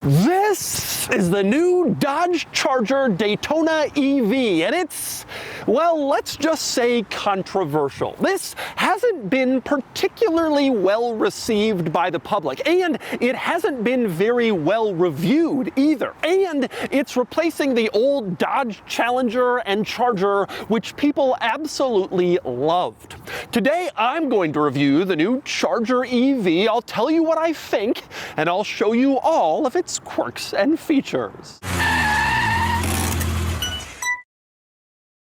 This is the new Dodge Charger Daytona EV, and it's, well, let's just say controversial. This hasn't been particularly well received by the public, and it hasn't been very well reviewed either. And it's replacing the old Dodge Challenger and Charger, which people absolutely loved. Today, I'm going to review the new Charger EV. I'll tell you what I think, and I'll show you all of its quirks and features.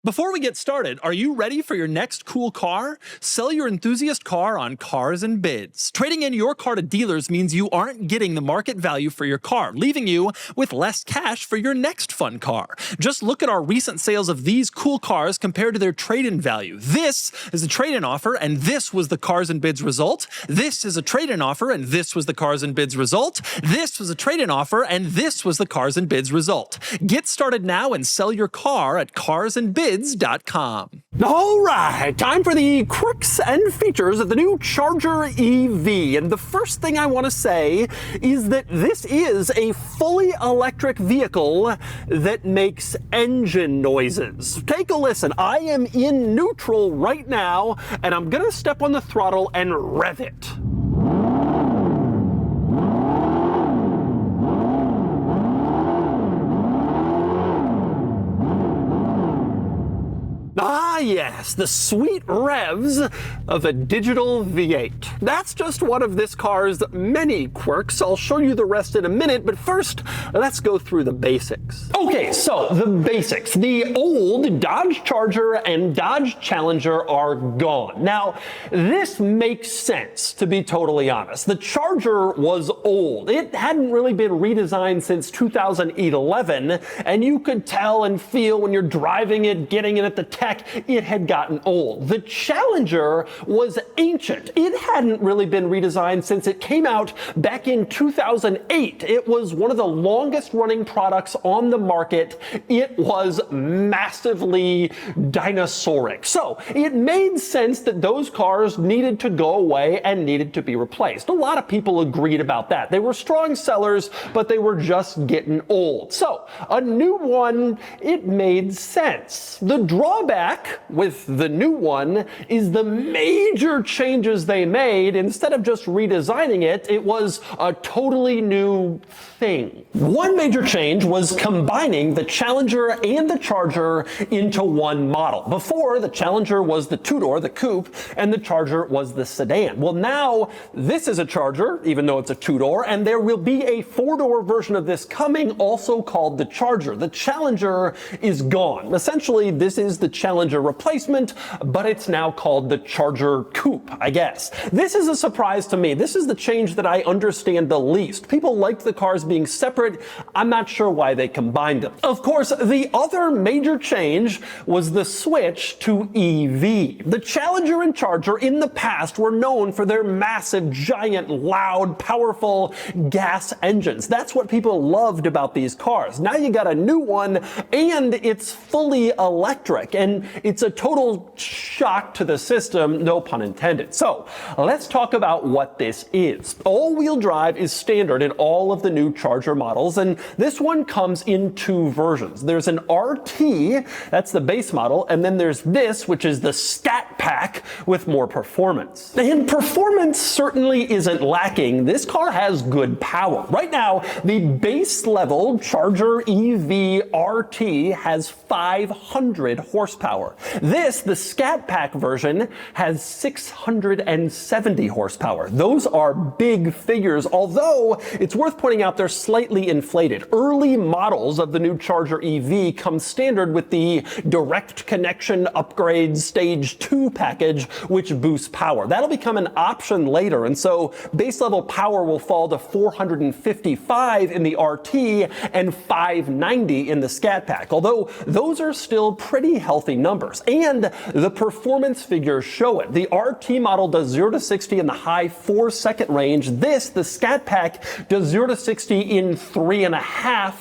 Before we get started, are you ready for your next cool car? Sell your enthusiast car on Cars and Bids. Trading in your car to dealers means you aren't getting the market value for your car, leaving you with less cash for your next fun car. Just look at our recent sales of these cool cars compared to their trade-in value. This is a trade-in offer, and this was the Cars and Bids result. This is a trade-in offer, and this was the Cars and Bids result. This was a trade-in offer, and this was the Cars and Bids result. Get started now and sell your car at carsandbids.com. All right, time for the quirks and features of the new Charger EV. And the first thing I want to say is that this is a fully electric vehicle that makes engine noises. Take a listen. I am in neutral right now, and I'm going to step on the throttle and rev it. Ah yes, the sweet revs of a digital V8. That's just one of this car's many quirks. I'll show you the rest in a minute, but first, let's go through the basics. Okay, so the basics. The old Dodge Charger and Dodge Challenger are gone. Now, this makes sense, to be totally honest. The Charger was old. It hadn't really been redesigned since 2011, and you could tell and feel when you're driving it, getting it at the tech, it had gotten old. The Challenger was ancient. It hadn't really been redesigned since it came out back in 2008. It was one of the longest running products on the market. It was massively dinosauric. So it made sense that those cars needed to go away and needed to be replaced. A lot of people agreed about that. They were strong sellers, but they were just getting old. So a new one, it made sense. The drawback with the new one is the major changes they made. Instead of just redesigning it, it was a totally new thing. One major change was combining the Challenger and the Charger into one model. Before, the Challenger was the two-door, the coupe, and the Charger was the sedan. Well, now this is a Charger, even though it's a two-door, and there will be a four-door version of this coming, also called the Charger. The Challenger is gone. Essentially, this is the Challenger replacement, but it's now called the Charger Coupe, I guess. This is a surprise to me. This is the change that I understand the least. People liked the cars being separate. I'm not sure why they combined them. Of course, the other major change was the switch to EV. The Challenger and Charger in the past were known for their massive, giant, loud, powerful gas engines. That's what people loved about these cars. Now you got a new one, and it's fully electric, and it's a total shock to the system, no pun intended. So let's talk about what this is. All-wheel drive is standard in all of the new Charger models, and this one comes in two versions. There's an RT, that's the base model, and then there's this, which is the Scat Pack with more performance. And performance certainly isn't lacking. This car has good power. Right now, the base level Charger EV RT has 500 horsepower. This, the Scat Pack version, has 670 horsepower. Those are big figures, although it's worth pointing out they're slightly inflated. Early models of the new Charger EV come standard with the Direct Connection Upgrade Stage 2 package, which boosts power. That'll become an option later, and so base level power will fall to 455 in the RT and 590 in the Scat Pack, although those are still pretty healthy numbers. And the performance figures show it. The RT model does 0 to 60 in the high 4-second range. This, the Scat Pack, does 0 to 60 in 3.5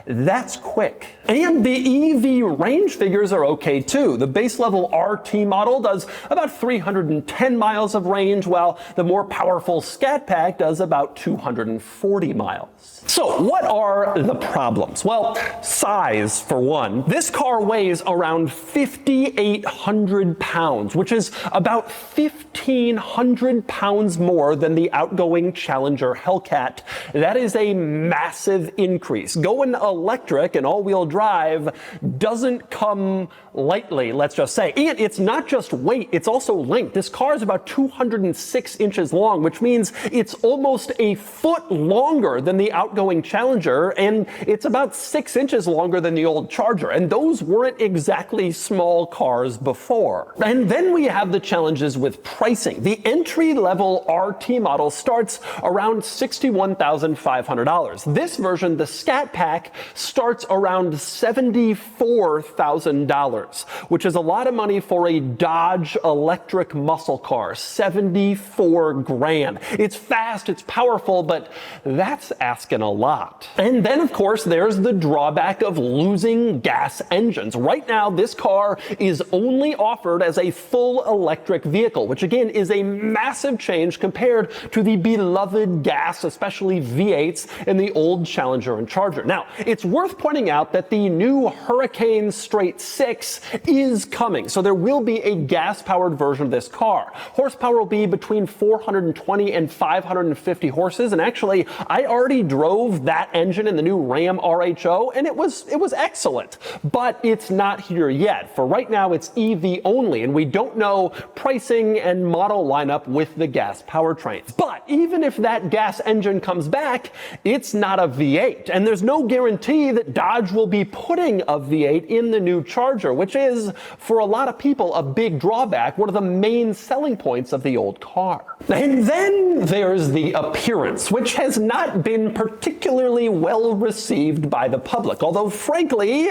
That's quick. And the EV range figures are okay too. The base level RT model does about 310 miles of range, while the more powerful Scat Pack does about 240 miles. So what are the problems? Well, size for one. This car weighs around 5,800 pounds, which is about 1,500 pounds more than the outgoing Challenger Hellcat. That is a massive increase. Going electric and all-wheel drive doesn't come lightly, let's just say. And it's not just weight, it's also length. This car is about 206 inches long, which means it's almost a foot longer than the outgoing Challenger, and it's about 6 inches longer than the old Charger, and those weren't exactly small cars before. And then we have the challenges with pricing. The entry-level RT model starts around $61,500. This version, the Scat Pack, starts around $74,000, which is a lot of money for a Dodge electric muscle car. 74 grand. It's fast, it's powerful, but that's asking a lot. And then, of course, there's the drawback of losing gas engines. Right now, this car is only offered as a full electric vehicle, which again is a massive change compared to the beloved gas, especially V8s, in the old Challenger and Charger. Now, it's worth pointing out that the new Hurricane Straight 6 is coming, so there will be a gas-powered version of this car. Horsepower will be between 420 and 550 horses, and actually, I already drove that engine in the new Ram RHO, and it was excellent. But it's not here yet. For right now, it's EV only, and we don't know pricing and model lineup with the gas powertrains. But even if that gas engine comes back, it's not a V8, and there's no guarantee that Dodge will be putting a V8 in the new Charger, which is, for a lot of people, a big drawback, one of the main selling points of the old car. And then there's the appearance, which has not been particularly well received by the public. Although, frankly,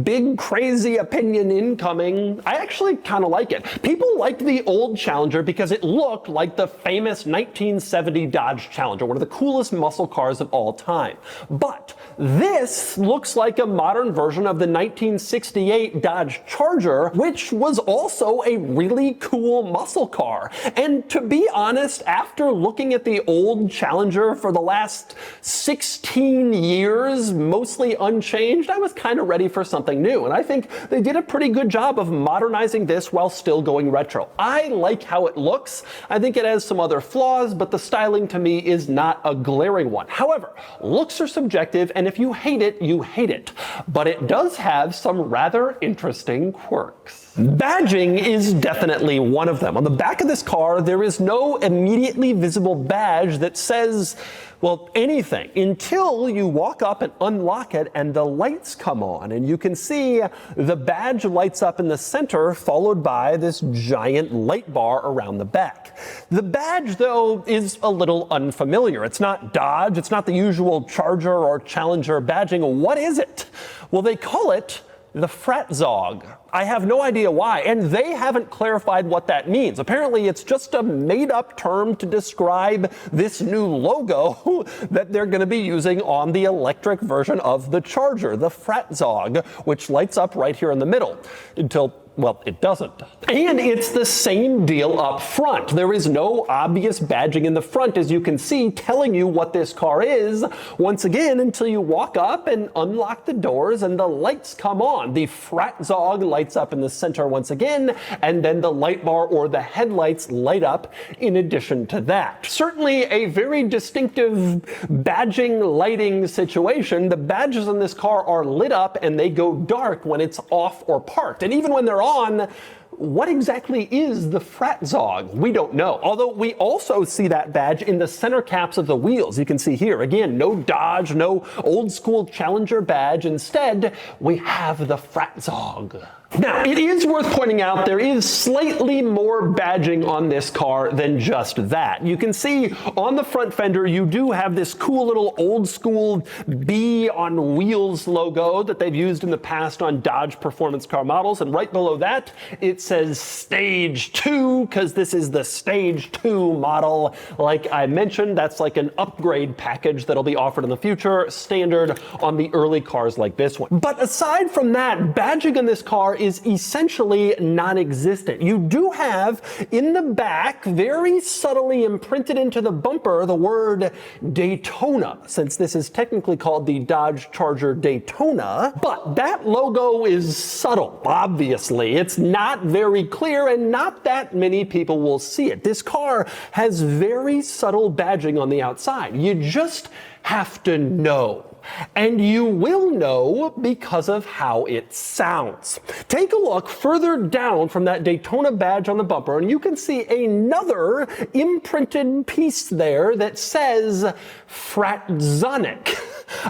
big crazy opinion incoming, I actually kind of like it. People liked the old Challenger because it looked like the famous 1970 Dodge Challenger, one of the coolest muscle cars of all time. But this looks like a modern version of the 1968 Dodge Charger, which was also a really cool muscle car. And to be honest, after looking at the old Challenger for the last 16 years, mostly unchanged, I was kind of ready for something new. And I think they did a pretty good job of modernizing this while still going retro. I like how it looks. I think it has some other flaws, but the styling to me is not a glaring one. However, looks are subjective, and if you hate it, you hate it. But it does have some rather interesting quirks. Badging is definitely one of them. On the back of this car, there is no immediately visible badge that says, well, anything, until you walk up and unlock it and the lights come on, and you can see the badge lights up in the center, followed by this giant light bar around the back. The badge, though, is a little unfamiliar. It's not Dodge, it's not the usual Charger or Challenger badging. What is it? Well, they call it the Fratzog. I have no idea why, and they haven't clarified what that means. Apparently, it's just a made-up term to describe this new logo that they're going to be using on the electric version of the Charger, the Fratzog, which lights up right here in the middle until, well, it doesn't. And it's the same deal up front. There is no obvious badging in the front, as you can see, telling you what this car is, once again, until you walk up and unlock the doors and the lights come on. The Fratzog lights up in the center once again, and then the light bar or the headlights light up in addition to that. Certainly a very distinctive badging lighting situation. The badges in this car are lit up and they go dark when it's off or parked. And even when they're on, what exactly is the Fratzog? We don't know. Although we also see that badge in the center caps of the wheels. You can see here, again, no Dodge, no old school Challenger badge. Instead, we have the Fratzog. Now, it is worth pointing out there is slightly more badging on this car than just that. You can see on the front fender you do have this cool little old school B on wheels logo that they've used in the past on Dodge performance car models, and right below that it says Stage 2 because this is the Stage 2 model. Like I mentioned, that's like an upgrade package that'll be offered in the future, standard on the early cars like this one. But aside from that, badging in this car is essentially non-existent. You do have in the back, very subtly imprinted into the bumper, the word Daytona, since this is technically called the Dodge Charger Daytona. But that logo is subtle, obviously. It's not very clear and not that many people will see it. This car has very subtle badging on the outside. You just have to know. And you will know because of how it sounds. Take a look further down from that Daytona badge on the bumper, and you can see another imprinted piece there that says Fratzonic.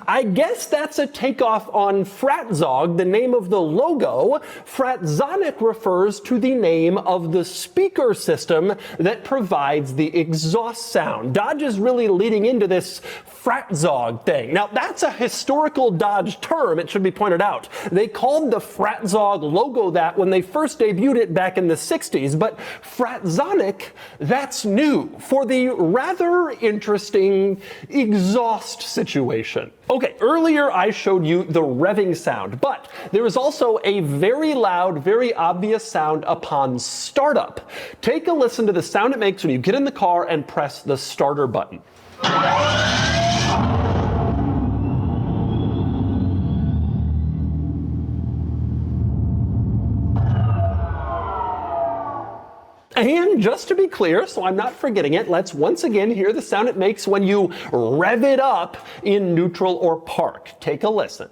I guess that's a takeoff on Fratzog, the name of the logo. Fratzonic refers to the name of the speaker system that provides the exhaust sound. Dodge is really leading into this Fratzog thing. Now, that's a historical Dodge term, it should be pointed out. They called the Fratzog logo that when they first debuted it back in the 60s, but Fratzonic, that's new for the rather interesting exhaust situation. Okay, earlier I showed you the revving sound, but there is also a very loud, very obvious sound upon startup. Take a listen to the sound it makes when you get in the car and press the starter button. And just to be clear, so I'm not forgetting it, let's once again hear the sound it makes when you rev it up in neutral or park. Take a listen.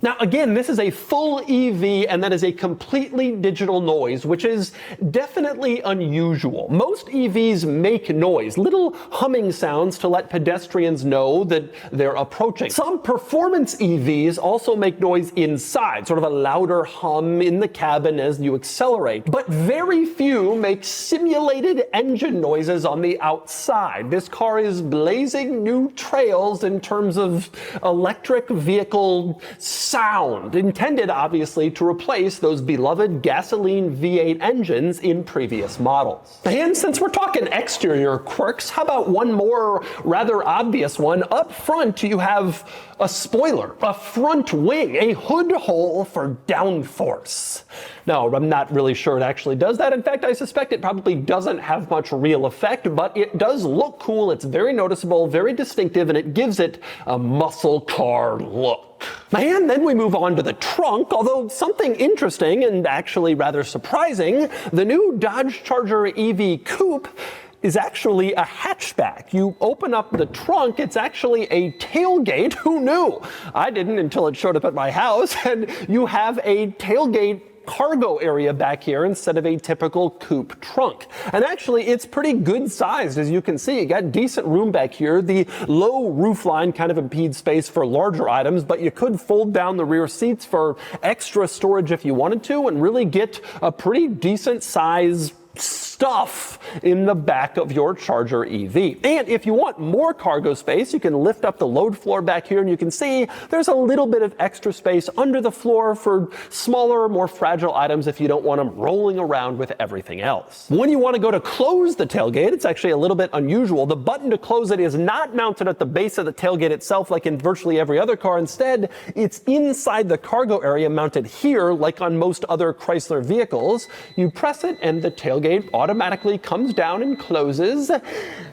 Now again, this is a full EV and that is a completely digital noise, which is definitely unusual. Most EVs make noise, little humming sounds to let pedestrians know that they're approaching. Some performance EVs also make noise inside, sort of a louder hum in the cabin as you accelerate. But very few make simulated engine noises on the outside. This car is blazing new trails in terms of electric vehicle sound, intended obviously to replace those beloved gasoline V8 engines in previous models. And since we're talking exterior quirks, how about one more rather obvious one? Up front you have a spoiler, a front wing, a hood hole for downforce. No, I'm not really sure it actually does that. In fact, I suspect it probably doesn't have much real effect, but it does look cool. It's very noticeable, very distinctive, and it gives it a muscle car look. And then we move on to the trunk, although something interesting and actually rather surprising, the new Dodge Charger EV Coupe is actually a hatchback. You open up the trunk, it's actually a tailgate. Who knew? I didn't until it showed up at my house, and you have a tailgate cargo area back here instead of a typical coupe trunk. And actually it's pretty good sized, as you can see. You got decent room back here. The low roofline kind of impedes space for larger items, but you could fold down the rear seats for extra storage if you wanted to and really get a pretty decent size stuff in the back of your Charger EV. And if you want more cargo space, you can lift up the load floor back here and you can see there's a little bit of extra space under the floor for smaller, more fragile items if you don't want them rolling around with everything else. When you want to go to close the tailgate, it's actually a little bit unusual. The button to close it is not mounted at the base of the tailgate itself like in virtually every other car. Instead, it's inside the cargo area mounted here like on most other Chrysler vehicles. You press it and the tailgate automatically comes down and closes,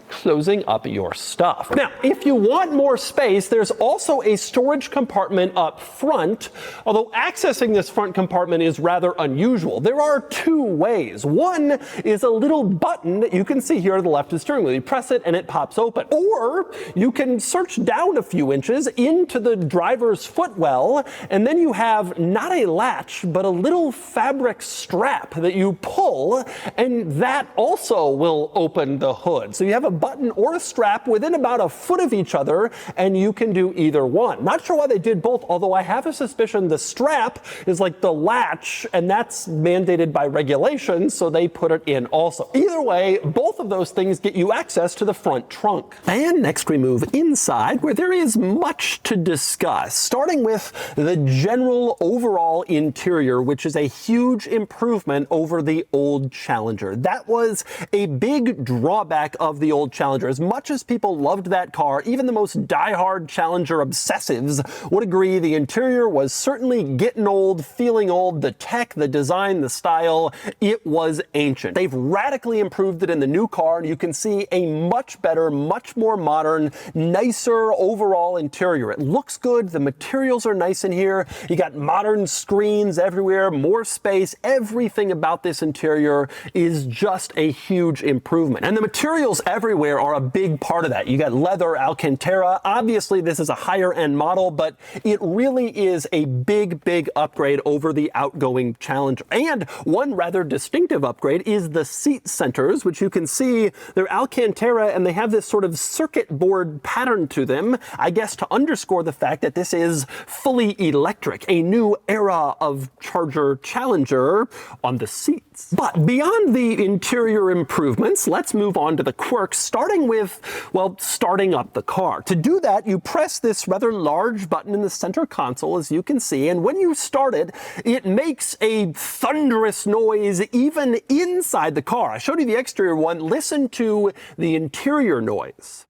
closing up your stuff. Now, if you want more space, there's also a storage compartment up front, although accessing this front compartment is rather unusual. There are two ways. One is a little button that you can see here to the left of the steering wheel. You press it and it pops open. Or you can search down a few inches into the driver's footwell, and then you have not a latch, but a little fabric strap that you pull, and that also will open the hood. So you have a button or a strap within about a foot of each other, and you can do either one. Not sure why they did both, although I have a suspicion the strap is like the latch, and that's mandated by regulation, so they put it in also. Either way, both of those things get you access to the front trunk. And next we move inside, where there is much to discuss, starting with the general overall interior, which is a huge improvement over the old Challenger. That was a big drawback of the old Challenger. As much as people loved that car, even the most diehard Challenger obsessives would agree the interior was certainly getting old, feeling old. The tech, the design, the style, it was ancient. They've radically improved it in the new car, and you can see a much better, much more modern, nicer overall interior. It looks good. The materials are nice in here. You got modern screens everywhere, more space. Everything about this interior is just a huge improvement. And the materials everywhere are a big part of that. You got leather, Alcantara. Obviously, this is a higher end model, but it really is a big, big upgrade over the outgoing Challenger. And one rather distinctive upgrade is the seat centers, which you can see they're Alcantara, and they have this sort of circuit board pattern to them, I guess to underscore the fact that this is fully electric, a new era of Charger Challenger on the seats. But beyond the interior improvements, let's move on to the quirks, starting with, well, starting up the car. To do that, you press this rather large button in the center console, as you can see, and when you start it, it makes a thunderous noise even inside the car. I showed you the exterior one. Listen to the interior noise.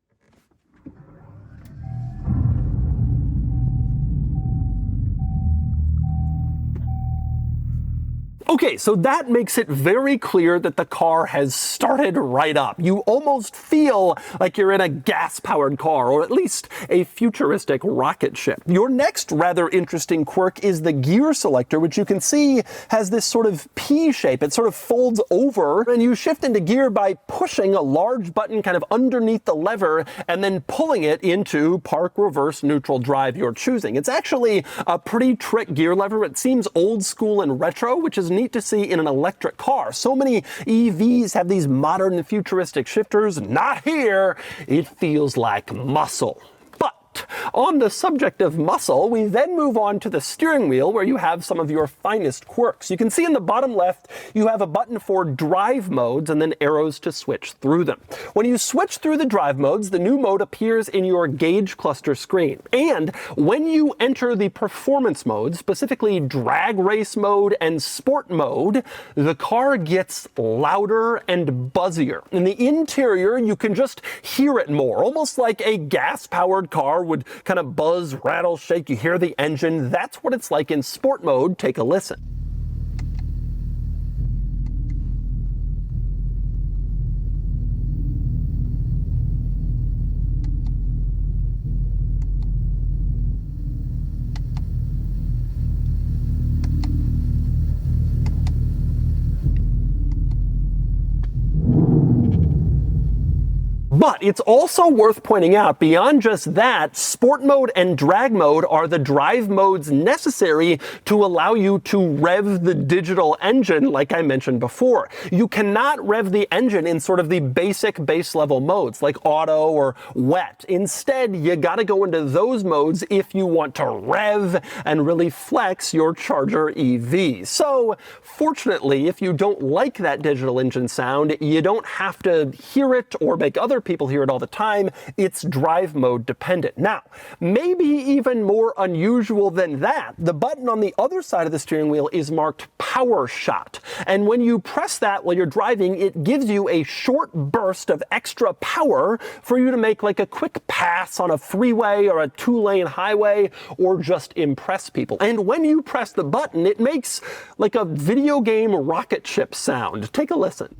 Okay, so that makes it very clear that the car has started right up. You almost feel like you're in a gas-powered car, or at least a futuristic rocket ship. Your next rather interesting quirk is the gear selector, which you can see has this sort of P shape. It sort of folds over, and you shift into gear by pushing a large button kind of underneath the lever and then pulling it into park, reverse, neutral, drive your choosing. It's actually a pretty trick gear lever. It seems old school and retro, which is neat to see in an electric car. So many EVs have these modern futuristic shifters. Not here. It feels like muscle. On the subject of muscle, we then move on to the steering wheel, where you have some of your finest quirks. You can see in the bottom left, you have a button for drive modes and then arrows to switch through them. When you switch through the drive modes, the new mode appears in your gauge cluster screen. And when you enter the performance mode, specifically drag race mode and sport mode, the car gets louder and buzzier. In the interior, you can just hear it more, almost like a gas-powered car would kind of buzz, rattle, shake. You hear the engine. That's what it's like in sport mode. Take a listen. But it's also worth pointing out, beyond just that, sport mode and drag mode are the drive modes necessary to allow you to rev the digital engine, like I mentioned before. You cannot rev the engine in sort of the basic base level modes, like auto or wet. Instead, you gotta go into those modes if you want to rev and really flex your Charger EV. So, fortunately, if you don't like that digital engine sound, you don't have to hear it or make other people hear it all the time. It's drive mode dependent. Now, maybe even more unusual than that, the button on the other side of the steering wheel is marked Power Shot. And when you press that while you're driving, it gives you a short burst of extra power for you to make like a quick pass on a freeway or a 2-lane highway, or just impress people. And when you press the button, it makes like a video game rocket ship sound. Take a listen.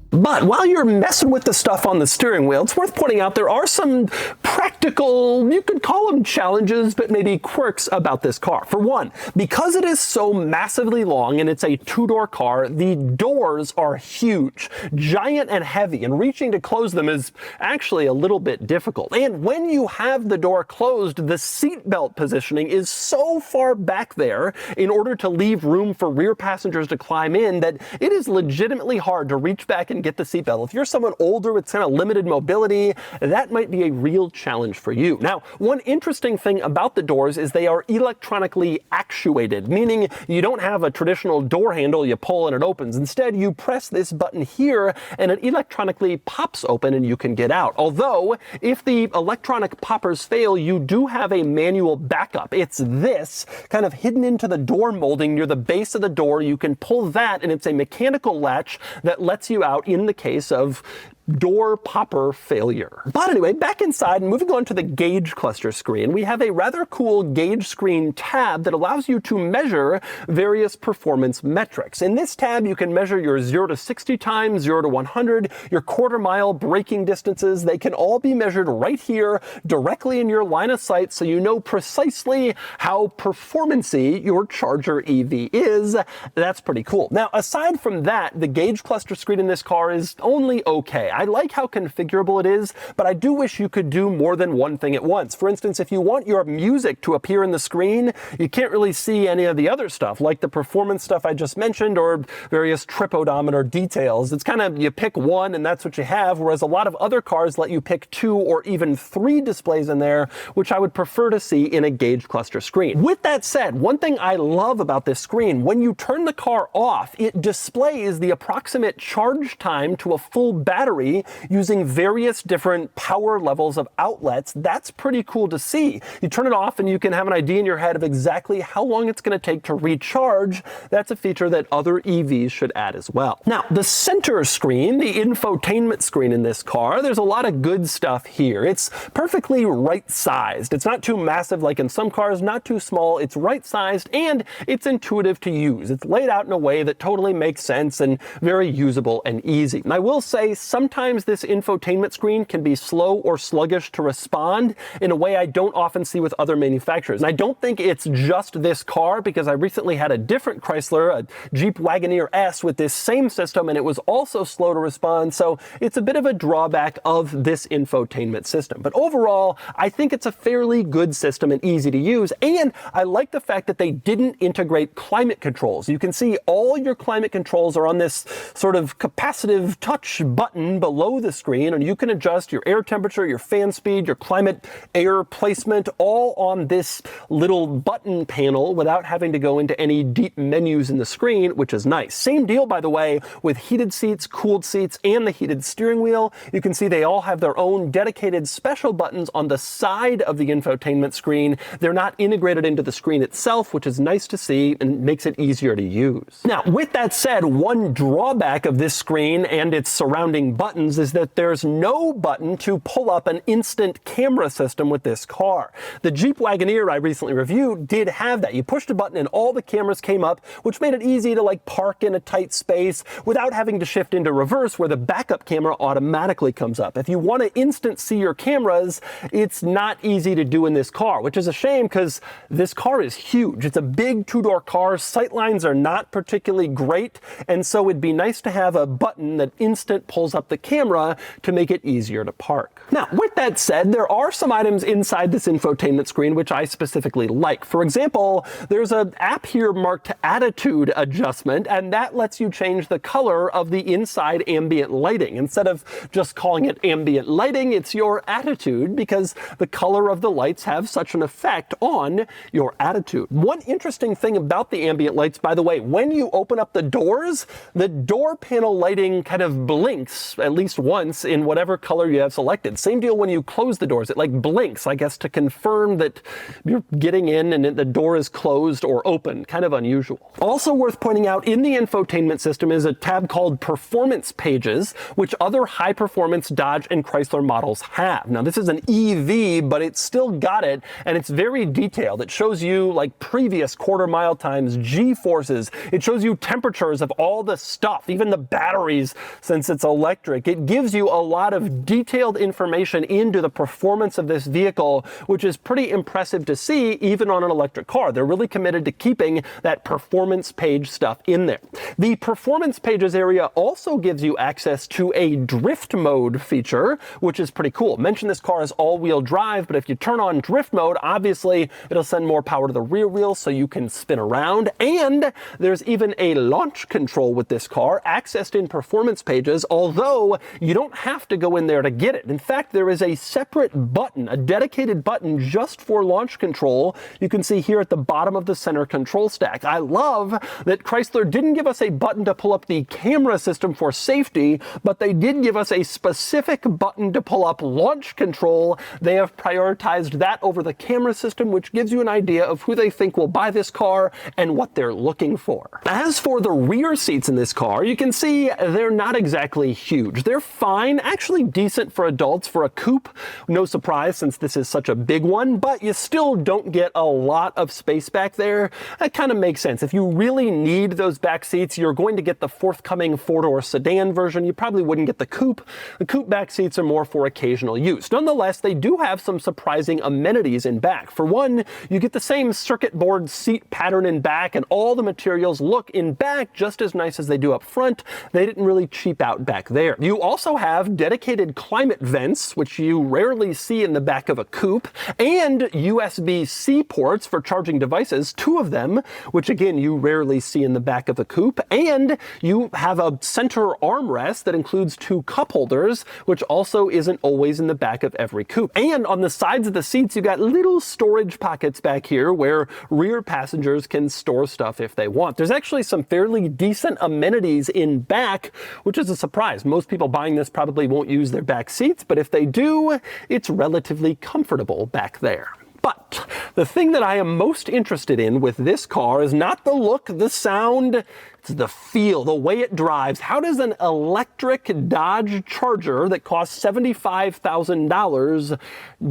But while you're messing with the stuff on the steering wheel, it's worth pointing out there are some practical practical, you could call them challenges, but maybe quirks about this car. For one, because it is so massively long and it's a two-door car, the doors are huge, giant and heavy, and reaching to close them is actually a little bit difficult. And when you have the door closed, the seatbelt positioning is so far back there in order to leave room for rear passengers to climb in that it is legitimately hard to reach back and get the seatbelt. If you're someone older with kind of limited mobility, that might be a real challenge for you. Now, one interesting thing about the doors is they are electronically actuated, meaning you don't have a traditional door handle you pull and it opens. Instead, you press this button here and it electronically pops open and you can get out. Although, if the electronic poppers fail, you do have a manual backup. It's this kind of hidden into the door molding near the base of the door. You can pull that and it's a mechanical latch that lets you out in the case of door popper failure. But anyway, back inside and moving on to the gauge cluster screen, we have a rather cool gauge screen tab that allows you to measure various performance metrics. In this tab, you can measure your 0 to 60 times, 0 to 100, your quarter mile braking distances. They can all be measured right here directly in your line of sight, so you know precisely how performance-y your Charger EV is. That's pretty cool. Now, aside from that, the gauge cluster screen in this car is only okay. I like how configurable it is, but I do wish you could do more than one thing at once. For instance, if you want your music to appear in the screen, you can't really see any of the other stuff, like the performance stuff I just mentioned or various trip odometer details. It's kind of, you pick one and that's what you have, whereas a lot of other cars let you pick 2 or even 3 displays in there, which I would prefer to see in a gauge cluster screen. With that said, one thing I love about this screen, when you turn the car off, it displays the approximate charge time to a full battery using various different power levels of outlets. That's pretty cool to see. You turn it off and you can have an idea in your head of exactly how long it's going to take to recharge. That's a feature that other EVs should add as well. Now, the center screen, the infotainment screen in this car, there's a lot of good stuff here. It's perfectly right-sized. It's not too massive like in some cars, not too small. It's right-sized and it's intuitive to use. It's laid out in a way that totally makes sense and very usable and easy. And I will say, sometimes this infotainment screen can be slow or sluggish to respond in a way I don't often see with other manufacturers. And I don't think it's just this car, because I recently had a different Chrysler, a Jeep Wagoneer S, with this same system, and it was also slow to respond. So it's a bit of a drawback of this infotainment system. But overall, I think it's a fairly good system and easy to use. And I like the fact that they didn't integrate climate controls. You can see all your climate controls are on this sort of capacitive touch button below the screen, and you can adjust your air temperature, your fan speed, your climate air placement, all on this little button panel without having to go into any deep menus in the screen, which is nice. Same deal, by the way, with heated seats, cooled seats, and the heated steering wheel. You can see they all have their own dedicated special buttons on the side of the infotainment screen. They're not integrated into the screen itself, which is nice to see and makes it easier to use. Now, with that said, one drawback of this screen and its surrounding buttons is that there's no button to pull up an instant camera system with this car. The Jeep Wagoneer I recently reviewed did have that. You pushed a button and all the cameras came up, which made it easy to park in a tight space without having to shift into reverse where the backup camera automatically comes up. If you want to instant see your cameras, it's not easy to do in this car, which is a shame because this car is huge. It's a big two-door car. Sightlines are not particularly great, and so it'd be nice to have a button that instant pulls up the camera to make it easier to park. Now, with that said, there are some items inside this infotainment screen which I specifically like. For example, there's an app here marked Attitude Adjustment, and that lets you change the color of the inside ambient lighting. Instead of just calling it ambient lighting, it's your attitude, because the color of the lights have such an effect on your attitude. One interesting thing about the ambient lights, by the way, when you open up the doors, the door panel lighting kind of blinks at least once in whatever color you have selected. Same deal when you close the doors. It blinks, I guess, to confirm that you're getting in and the door is closed or open. Kind of unusual. Also worth pointing out in the infotainment system is a tab called Performance Pages, which other high-performance Dodge and Chrysler models have. Now, this is an EV, but it's still got it, and it's very detailed. It shows you previous quarter mile times, G-forces. It shows you temperatures of all the stuff, even the batteries, since it's electric. electric, it gives you a lot of detailed information into the performance of this vehicle, which is pretty impressive to see even on an electric car. They're really committed to keeping that performance page stuff in there. The performance pages area also gives you access to a drift mode feature, which is pretty cool. Mention this car is all-wheel drive, but if you turn on drift mode, obviously it'll send more power to the rear wheel so you can spin around. And there's even a launch control with this car, accessed in performance pages, although you don't have to go in there to get it. In fact, there is a separate button, a dedicated button just for launch control. You can see here at the bottom of the center control stack. I love that Chrysler didn't give us a button to pull up the camera system for safety, but they did give us a specific button to pull up launch control. They have prioritized that over the camera system, which gives you an idea of who they think will buy this car and what they're looking for. As for the rear seats in this car, you can see they're not exactly huge. They're fine, actually decent for adults for a coupe. No surprise since this is such a big one, but you still don't get a lot of space back there. That kind of makes sense. If you really need those back seats, you're going to get the forthcoming four-door sedan version. You probably wouldn't get the coupe. The coupe back seats are more for occasional use. Nonetheless, they do have some surprising amenities in back. For one, you get the same circuit board seat pattern in back, and all the materials look in back just as nice as they do up front. They didn't really cheap out back there. You also have dedicated climate vents, which you rarely see in the back of a coupe, and USB-C ports for charging devices, 2 of them, which again you rarely see in the back of a coupe, and you have a center armrest that includes 2 cup holders, which also isn't always in the back of every coupe. And on the sides of the seats, you got little storage pockets back here where rear passengers can store stuff if they want. There's actually some fairly decent amenities in back, which is a surprise. Most people buying this probably won't use their back seats, but if they do, it's relatively comfortable back there. But the thing that I am most interested in with this car is not the look, the sound, it's the feel, the way it drives. How does an electric Dodge Charger that costs $75,000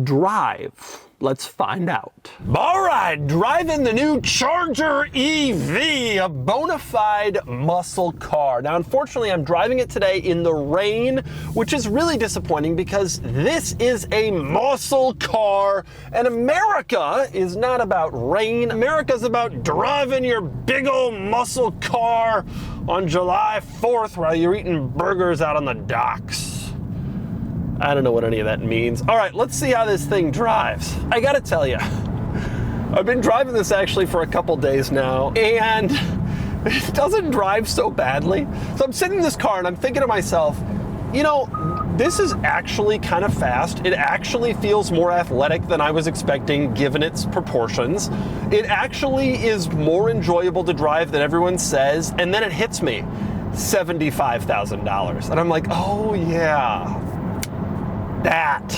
drive? Let's find out. All right, driving the new Charger EV, a bona fide muscle car. Now, unfortunately, I'm driving it today in the rain, which is really disappointing because this is a muscle car, and America is not about rain. America's about driving your big old muscle car on July 4th while you're eating burgers out on the docks. I don't know what any of that means. All right, let's see how this thing drives. I gotta tell you, I've been driving this actually for a couple days now, and it doesn't drive so badly. So I'm sitting in this car and I'm thinking to myself, you know, this is actually kind of fast. It actually feels more athletic than I was expecting given its proportions. It actually is more enjoyable to drive than everyone says, and then it hits me, $75,000. And I'm like, oh yeah. That.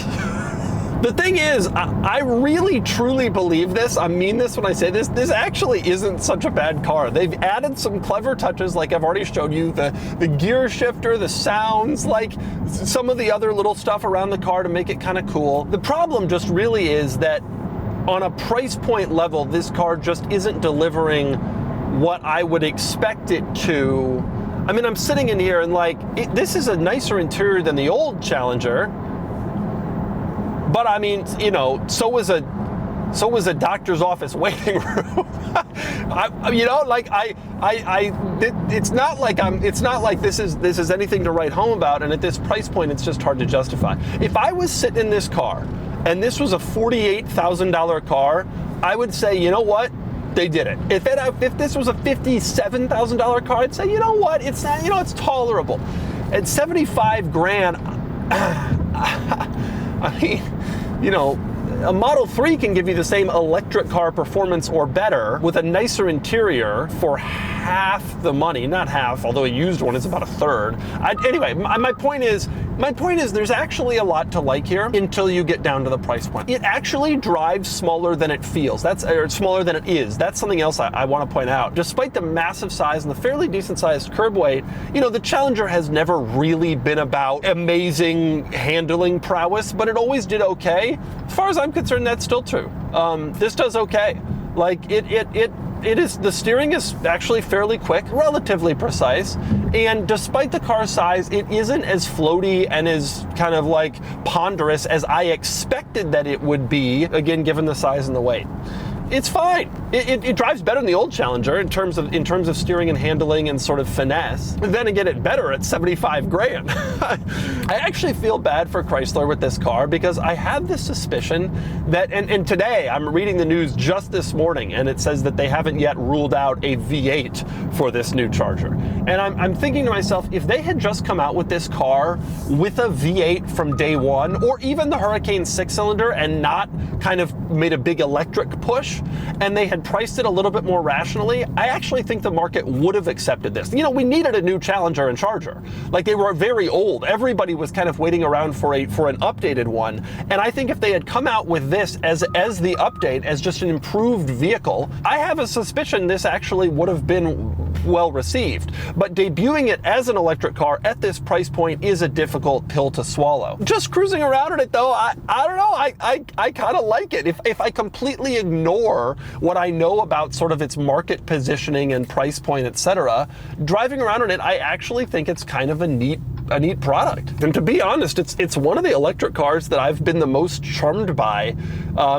The thing is, I really truly believe this. I mean this when I say this. This actually isn't such a bad car. They've added some clever touches like I've already showed you. The gear shifter, the sounds, like some of the other little stuff around the car to make it kind of cool. The problem just really is that on a price point level, this car just isn't delivering what I would expect it to. I mean, I'm sitting in here and like, this is a nicer interior than the old Challenger. But I mean, you know, so was a doctor's office waiting room. It's not like this is anything to write home about. And at this price point, it's just hard to justify. If I was sitting in this car and this was a $48,000 car, I would say, you know what? They did it. If this was a $57,000 car, I'd say, you know what? It's not, you know, it's tolerable. At 75 grand, I mean, you know, a Model 3 can give you the same electric car performance or better with a nicer interior for half the money. Not half, although a used one is about a third. Anyway, my point is there's actually a lot to like here until you get down to the price point. It actually drives smaller than it feels. Or smaller than it is. That's something else I want to point out. Despite the massive size and the fairly decent sized curb weight, you know, the Challenger has never really been about amazing handling prowess, but it always did okay. As far as I'm concerned, that's still true. This does okay. Like it The steering is actually fairly quick, relatively precise, and despite the car's size, it isn't as floaty and as kind of like ponderous as I expected that it would be, again, given the size and the weight. It's fine. It drives better than the old Challenger in terms of steering and handling and sort of finesse. But then again, it's better at 75 grand. I actually feel bad for Chrysler with this car because I have this suspicion that, and today I'm reading the news just this morning, and it says that they haven't yet ruled out a V8 for this new Charger. And I'm thinking to myself, if they had just come out with this car with a V8 from day one, or even the Hurricane 6-cylinder and not kind of made a big electric push, and they had priced it a little bit more rationally, I actually think the market would have accepted this. You know, we needed a new Challenger and Charger. Like, they were very old. Everybody was kind of waiting around for an updated one. And I think if they had come out with this as the update, as just an improved vehicle, I have a suspicion this actually would have been well received. But debuting it as an electric car at this price point is a difficult pill to swallow. Just cruising around in it though, I don't know, I kind of like it. If I completely ignore what I know about sort of its market positioning and price point, etc., driving around in it, I actually think it's kind of a neat product. And to be honest, it's one of the electric cars that I've been the most charmed by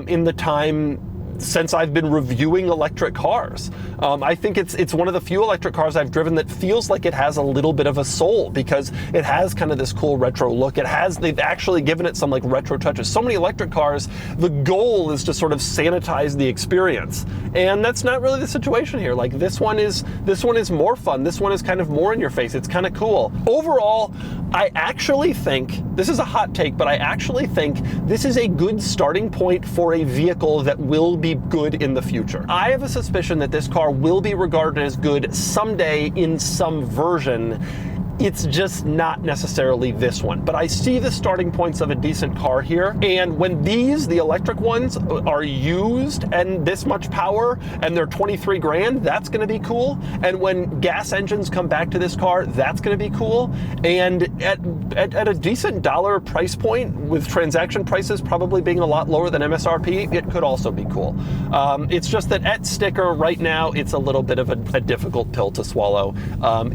in the time since I've been reviewing electric cars. I think it's one of the few electric cars I've driven that feels like it has a little bit of a soul, because it has kind of this cool retro look. They've actually given it some like retro touches. So many electric cars, the goal is to sort of sanitize the experience. And that's not really the situation here. Like, this one is more fun. This one is kind of more in your face. It's kind of cool. Overall, I actually think, this is a hot take, but I actually think this is a good starting point for a vehicle that will be good in the future. I have a suspicion that this car will be regarded as good someday in some version. It's just not necessarily this one. But I see the starting points of a decent car here. And when the electric ones, are used and this much power and they're 23 grand, that's gonna be cool. And when gas engines come back to this car, that's gonna be cool. And at a decent dollar price point, with transaction prices probably being a lot lower than MSRP, it could also be cool. It's just that at sticker right now, it's a little bit of a difficult pill to swallow.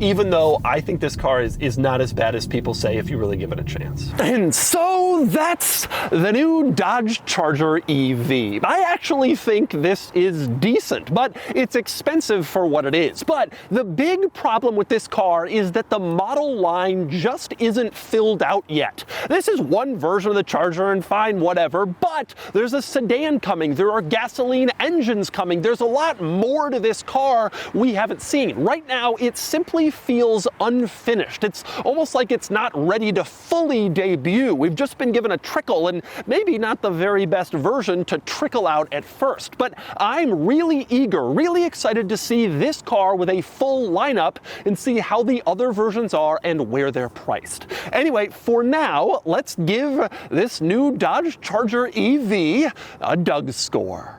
Even though I think this car is not as bad as people say if you really give it a chance. And so that's the new Dodge Charger EV. I actually think this is decent, but it's expensive for what it is. But the big problem with this car is that the model line just isn't filled out yet. This is one version of the Charger, and fine, whatever, but there's a sedan coming, there are gasoline engines coming, there's a lot more to this car we haven't seen. Right now, it simply feels unfinished. It's almost like it's not ready to fully debut. We've just been given a trickle, and maybe not the very best version to trickle out at first. But I'm really eager, really excited to see this car with a full lineup and see how the other versions are and where they're priced. Anyway, for now, let's give this new Dodge Charger EV a DougScore.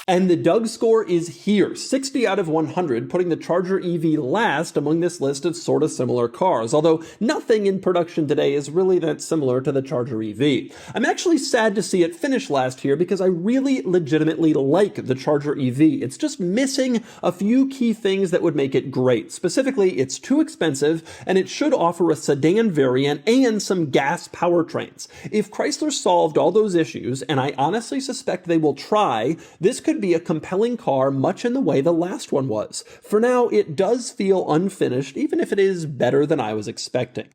And the DougScore is here, 60 out of 100, putting the Charger EV last among this list of sort of similar cars, although nothing in production today is really that similar to the Charger EV. I'm actually sad to see it finish last here because I really legitimately like the Charger EV. It's just missing a few key things that would make it great. Specifically, it's too expensive, and it should offer a sedan variant and some gas powertrains. If Chrysler solved all those issues, and I honestly suspect they will try, this could be a compelling car much in the way the last one was. For now, it does feel unfinished, even if it is better than I was expecting.